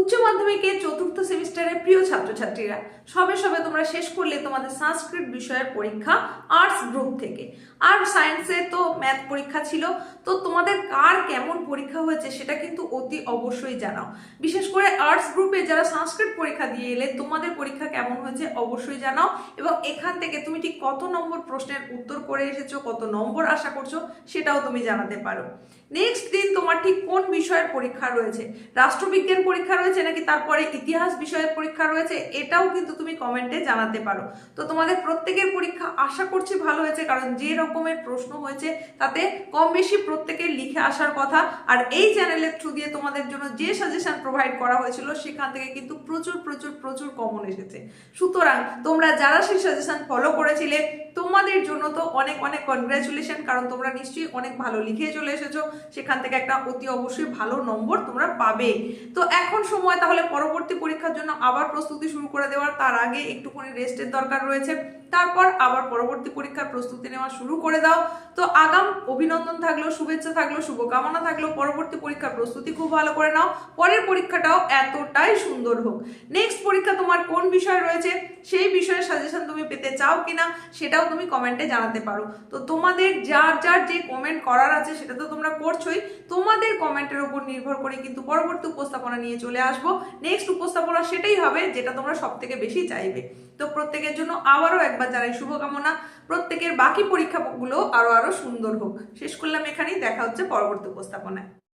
উচ্চ মাধ্যমিকের চতুর্থ সেমিস্টারের প্রিয় ছাত্রছাত্রীরা, সবে সবে তোমরা শেষ করলে তোমাদের সংস্কৃত বিষয়ের পরীক্ষা আর্টস গ্রুপ থেকে। আর সায়েন্সে তো ম্যাথ পরীক্ষা ছিল। তো তোমাদের কার কেমন পরীক্ষা হয়েছে সেটা কিন্তু অতি অবশ্যই জানাও। বিশেষ করে আর্টস গ্রুপে যারা সংস্কৃত পরীক্ষা দিয়ে এলে তোমাদের পরীক্ষা কেমন হয়েছে অবশ্যই জানাও, এবং এখান থেকে তুমি ঠিক কত নম্বর প্রশ্নের উত্তর করে এসেছো, কত নম্বর আশা করছো সেটাও তুমি জানাতে পারো। নেক্সট দিন তোমার ঠিক কোন বিষয়ের পরীক্ষা রয়েছে, রাষ্ট্রবিজ্ঞান পরীক্ষা রয়েছে নাকি তারপরে ইতিহাস বিষয়ের পরীক্ষা রয়েছে, এটাও কিন্তু তুমি কমেন্টে জানাতে পারো। তো তোমাদের প্রত্যেকের পরীক্ষা আশা করছি ভালো হয়েছে, কারণ যে রকমের প্রশ্ন হয়েছে তাতে কম বেশি প্রত্যেকের লিখে আসার কথা। আর এই চ্যানেলের থ্রু দিয়ে তোমাদের জন্য যে সাজেশন প্রোভাইড করা হয়েছিল সেখান থেকে কিন্তু প্রচুর প্রচুর প্রচুর কমন এসেছে। সুতরাং তোমরা যারা সেই সাজেশন ফলো করেছিলে তোমাদের জন্য তো অনেক অনেক কনগ্রাচুলেশন, কারণ তোমরা নিশ্চয়ই অনেক ভালো লিখে চলে এসেছো। সেখান থেকে একটা অতি অবশ্যই ভালো নম্বর তোমরা পাবে। তো এখন সময় তাহলে পরবর্তী পরীক্ষার জন্য আবার প্রস্তুতি শুরু করে দেওয়ার। তার আগে একটুখানি রেস্টের দরকার রয়েছে, তারপর আবার পরবর্তী পরীক্ষার প্রস্তুতি নেওয়া শুরু করে দাও। তো আগাম অভিনন্দন থাকলো, শুভেচ্ছা থাকলো, শুভকামনা থাকলো। পরবর্তী পরীক্ষার প্রস্তুতি খুব ভালো করে নাও, পরের পরীক্ষাটাও এতটাই সুন্দর হোক। নেক্সট পরীক্ষা তোমার কোন বিষয় রয়েছে, সেই বিষয়ে সাজেশন তুমি পেতে চাও কিনা সেটাও তুমি কমেন্টে জানাতে পারো। তো তোমাদের যার যার যে কমেন্ট করার আছে সেটা তো তোমরা করছোই, তোমাদের কমেন্টের উপর নির্ভর করে কিন্তু পরবর্তী উপস্থাপনা নিয়ে চলে আসবো। নেক্সট উপস্থাপনা সেটাই হবে যেটা তোমরা সব থেকে বেশি চাইবে। তো প্রত্যেকের জন্য আবারও একবার জানাই শুভকামনা, প্রত্যেকের বাকি পরীক্ষাগুলো আরো আরো সুন্দর হোক। শেষ করলাম এখানেই, দেখা হচ্ছে পরবর্তী উপস্থাপনায়।